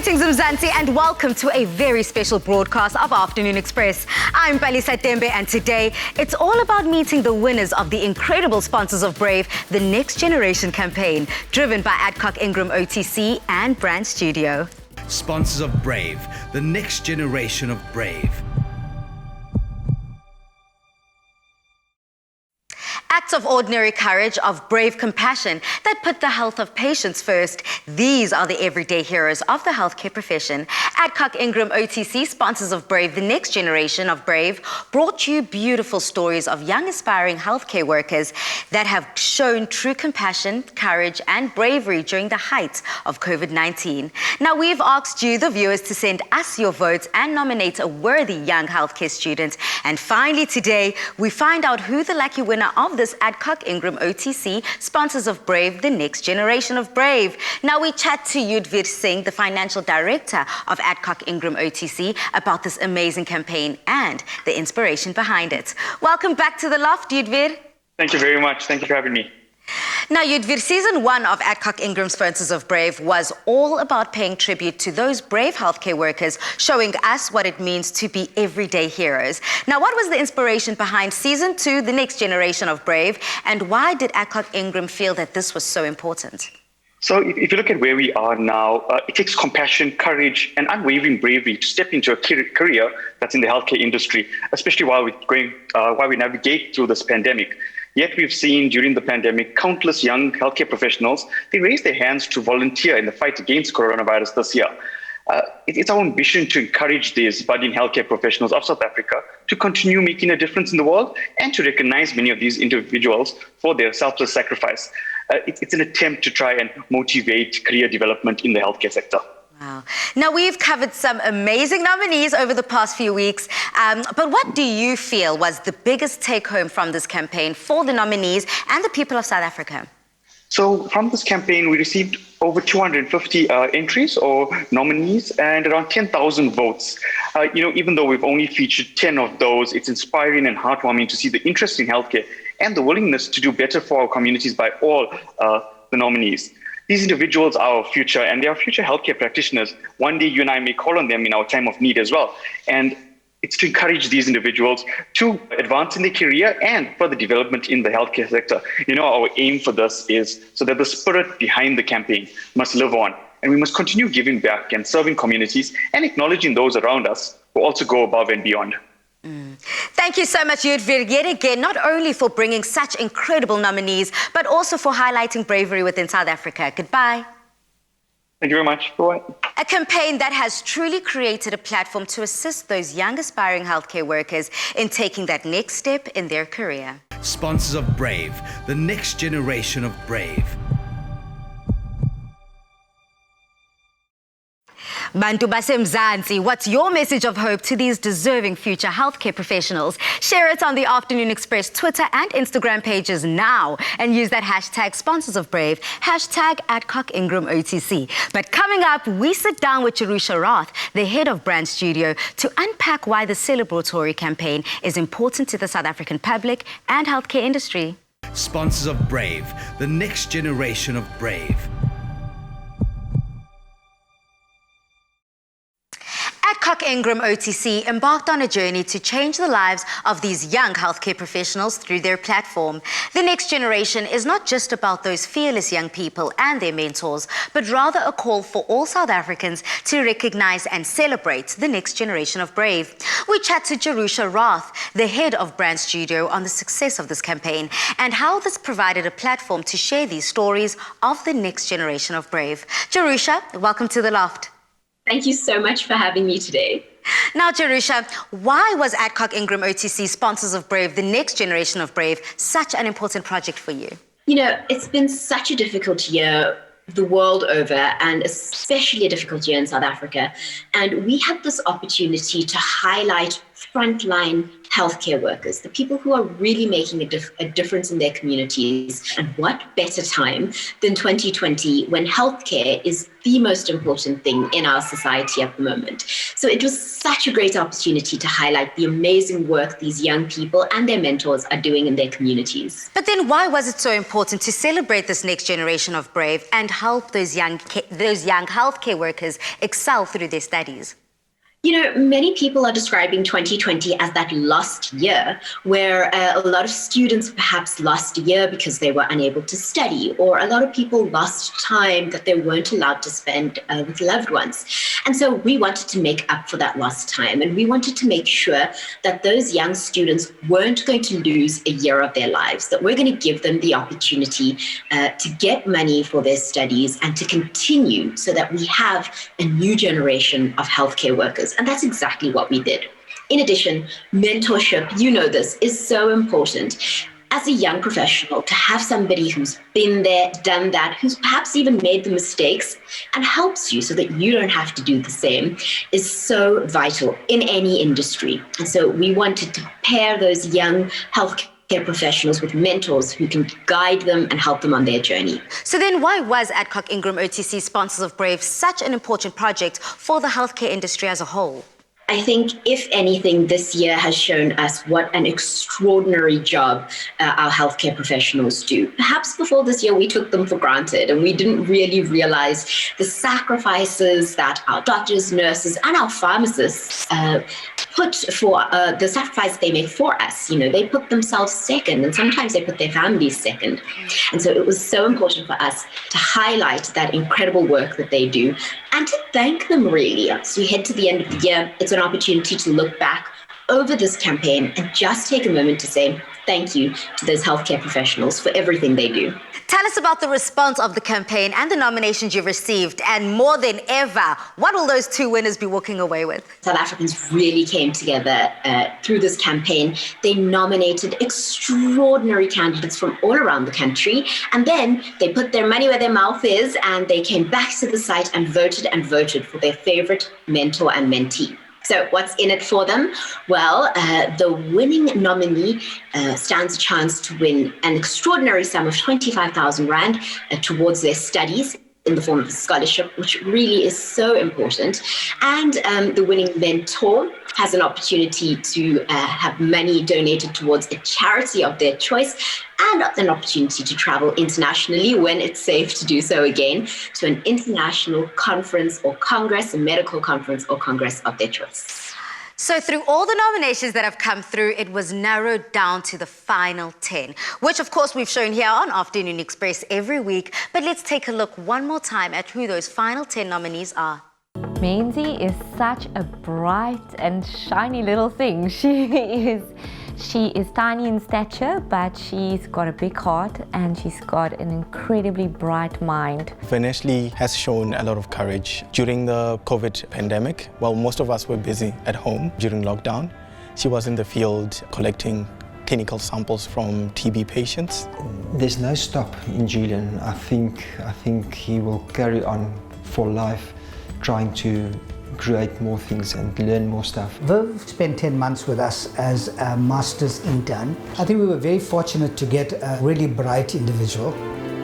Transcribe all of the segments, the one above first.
Greetings, Mzansi, and welcome to a very special broadcast of Afternoon Express. I'm Palisa Tembe, and today it's all about meeting the winners of the incredible sponsors of Brave, the Next Generation campaign, driven by Adcock Ingram OTC and Brand Studio. Sponsors of Brave, the Next Generation of Brave. Acts of ordinary courage, of brave compassion that put the health of patients first. These are the everyday heroes of the healthcare profession. Adcock Ingram OTC, sponsors of Brave, the Next Generation of Brave, brought you beautiful stories of young aspiring healthcare workers that have shown true compassion, courage and bravery during the height of COVID-19. Now, we've asked you, the viewers, to send us your votes and nominate a worthy young healthcare student. And finally today, we find out who the lucky winner of this Adcock Ingram OTC, sponsors of Brave, the Next Generation of Brave. Now we chat to Yudhvir Singh, the financial director of Adcock Ingram OTC, about this amazing campaign and the inspiration behind it. Welcome back to the loft, Yudhvir. Thank you very much. Thank you for having me. Now, Yudhvir, season 1 of Adcock Ingram Sponsors of Brave was all about paying tribute to those brave healthcare workers, showing us what it means to be everyday heroes. Now, what was the inspiration behind season 2, The Next Generation of Brave, and why did Adcock Ingram feel that this was so important? So if you look at where we are now, it takes compassion, courage, and unwavering bravery to step into a career that's in the healthcare industry, especially while we navigate through this pandemic. Yet we've seen during the pandemic, countless young healthcare professionals, they raised their hands to volunteer in the fight against coronavirus this year. It's our ambition to encourage these budding healthcare professionals of South Africa to continue making a difference in the world and to recognize many of these individuals for their selfless sacrifice. It's an attempt to try and motivate career development in the healthcare sector. Wow. Now, we've covered some amazing nominees over the past few weeks, but what do you feel was the biggest take-home from this campaign for the nominees and the people of South Africa? So from this campaign, we received over 250 entries or nominees and around 10,000 votes. Even though we've only featured 10 of those, it's inspiring and heartwarming to see the interest in healthcare and the willingness to do better for our communities by all the nominees. These individuals are our future, and they are future healthcare practitioners. One day, you and I may call on them in our time of need as well. And it's to encourage these individuals to advance in their career and further development in the healthcare sector. Our aim for this is so that the spirit behind the campaign must live on. And we must continue giving back and serving communities and acknowledging those around us who also go above and beyond. Thank you so much, Yudhvir, yet again, not only for bringing such incredible nominees, but also for highlighting bravery within South Africa. Goodbye. Thank you very much. Bye. A campaign that has truly created a platform to assist those young aspiring healthcare workers in taking that next step in their career. Sponsors of Brave, the Next Generation of Brave. Bantu basemzansi, what's your message of hope to these deserving future healthcare professionals? Share it on the Afternoon Express Twitter and Instagram pages now and use that hashtag sponsors of Brave, hashtag Adcock Ingram OTC. But coming up, we sit down with Jerusha Roth, the head of Brand Studio, to unpack why the celebratory campaign is important to the South African public and healthcare industry. Sponsors of Brave, the Next Generation of Brave. Adcock Ingram OTC embarked on a journey to change the lives of these young healthcare professionals through their platform. The Next Generation is not just about those fearless young people and their mentors, but rather a call for all South Africans to recognize and celebrate the next generation of Brave. We chat to Jerusha Roth, the head of Brand Studio, on the success of this campaign and how this provided a platform to share these stories of the next generation of Brave. Jerusha, welcome to the loft. Thank you so much for having me today. Now, Jerusha, why was Adcock Ingram OTC, sponsors of Brave, the Next Generation of Brave, such an important project for you? It's been such a difficult year the world over, and especially a difficult year in South Africa. And we had this opportunity to highlight frontline healthcare workers, the people who are really making a difference in their communities. And what better time than 2020 when healthcare is the most important thing in our society at the moment. So it was such a great opportunity to highlight the amazing work these young people and their mentors are doing in their communities. But then why was it so important to celebrate this next generation of Brave and help those young healthcare workers excel through their studies? You know, many people are describing 2020 as that lost year, where a lot of students perhaps lost a year because they were unable to study, or a lot of people lost time that they weren't allowed to spend with loved ones. And so we wanted to make up for that lost time, and we wanted to make sure that those young students weren't going to lose a year of their lives, that we're going to give them the opportunity to get money for their studies and to continue so that we have a new generation of healthcare workers. And that's exactly what we did. In addition, mentorship, you know this, is so important. As a young professional, to have somebody who's been there, done that, who's perhaps even made the mistakes and helps you so that you don't have to do the same is so vital in any industry. And so we wanted to pair those young healthcare professionals with mentors who can guide them and help them on their journey. So then why was Adcock Ingram OTC Sponsors of Brave such an important project for the healthcare industry as a whole? I think, if anything, this year has shown us what an extraordinary job our healthcare professionals do. Perhaps before this year, we took them for granted and we didn't really realize the sacrifices that our doctors, nurses, and our pharmacists put for the sacrifice they make for us. You know, they put themselves second, and sometimes they put their families second. And so it was so important for us to highlight that incredible work that they do and to thank them, really. As we head to the end of the year, it's an opportunity to look back over this campaign and just take a moment to say thank you to those healthcare professionals for everything they do. Tell us about the response of the campaign and the nominations you've received, and more than ever, what will those two winners be walking away with? South Africans really came together through this campaign. They nominated extraordinary candidates from all around the country, and then they put their money where their mouth is, and they came back to the site and voted for their favorite mentor and mentee. So what's in it for them? Well, the winning nominee stands a chance to win an extraordinary sum of 25,000 Rand towards their studies in the form of a scholarship, which really is so important. And the winning mentor has an opportunity to have money donated towards a charity of their choice, and an opportunity to travel internationally when it's safe to do so again, to an international conference or congress, a medical conference or congress of their choice. So through all the nominations that have come through, it was narrowed down to the final 10, which of course we've shown here on Afternoon Express every week. But let's take a look one more time at who those final 10 nominees are. Mainsy is such a bright and shiny little thing. She is tiny in stature, but she's got a big heart and she's got an incredibly bright mind. Vaneshli has shown a lot of courage during the COVID pandemic. While most of us were busy at home during lockdown, she was in the field collecting clinical samples from TB patients. There's no stop in Julian. I think he will carry on for life, trying to create more things and learn more stuff. Viv spent 10 months with us as a master's intern. I think we were very fortunate to get a really bright individual,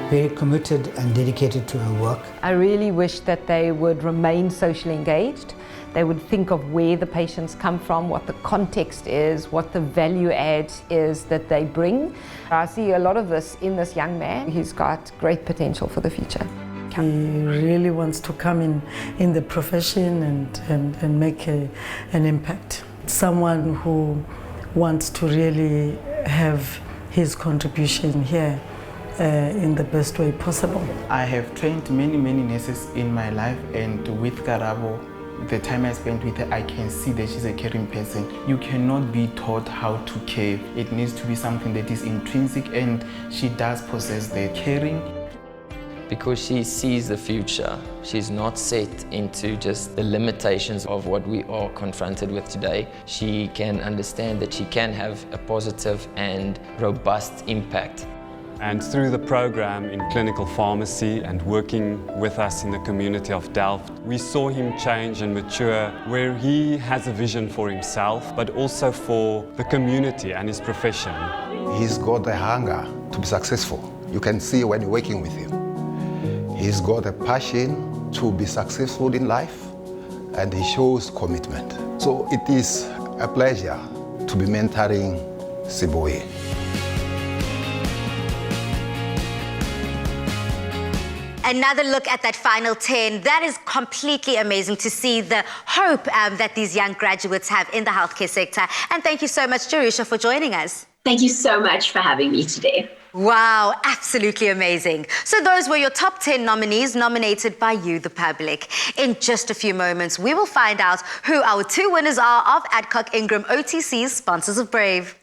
very committed and dedicated to her work. I really wish that they would remain socially engaged. They would think of where the patients come from, what the context is, what the value add is that they bring. I see a lot of this in this young man. He's got great potential for the future. He really wants to come in the profession and make an impact. Someone who wants to really have his contribution here in the best way possible. I have trained many nurses in my life, and with Karabo, the time I spent with her, I can see that she's a caring person. You cannot be taught how to care. It needs to be something that is intrinsic, and she does possess that caring. Because she sees the future. She's not set into just the limitations of what we are confronted with today. She can understand that she can have a positive and robust impact. And through the program in clinical pharmacy and working with us in the community of Delft, we saw him change and mature where he has a vision for himself, but also for the community and his profession. He's got a hunger to be successful. You can see when you're working with him. He's got a passion to be successful in life, and he shows commitment. So it is a pleasure to be mentoring Siboye. Another look at that final 10. That is completely amazing to see the hope that these young graduates have in the healthcare sector. And thank you so much, Jerusha, for joining us. Thank you so much for having me today. Wow, absolutely amazing. So those were your top 10 nominees nominated by you, the public. In just a few moments, we will find out who our 2 winners are of Adcock Ingram OTC's Sponsors of Brave.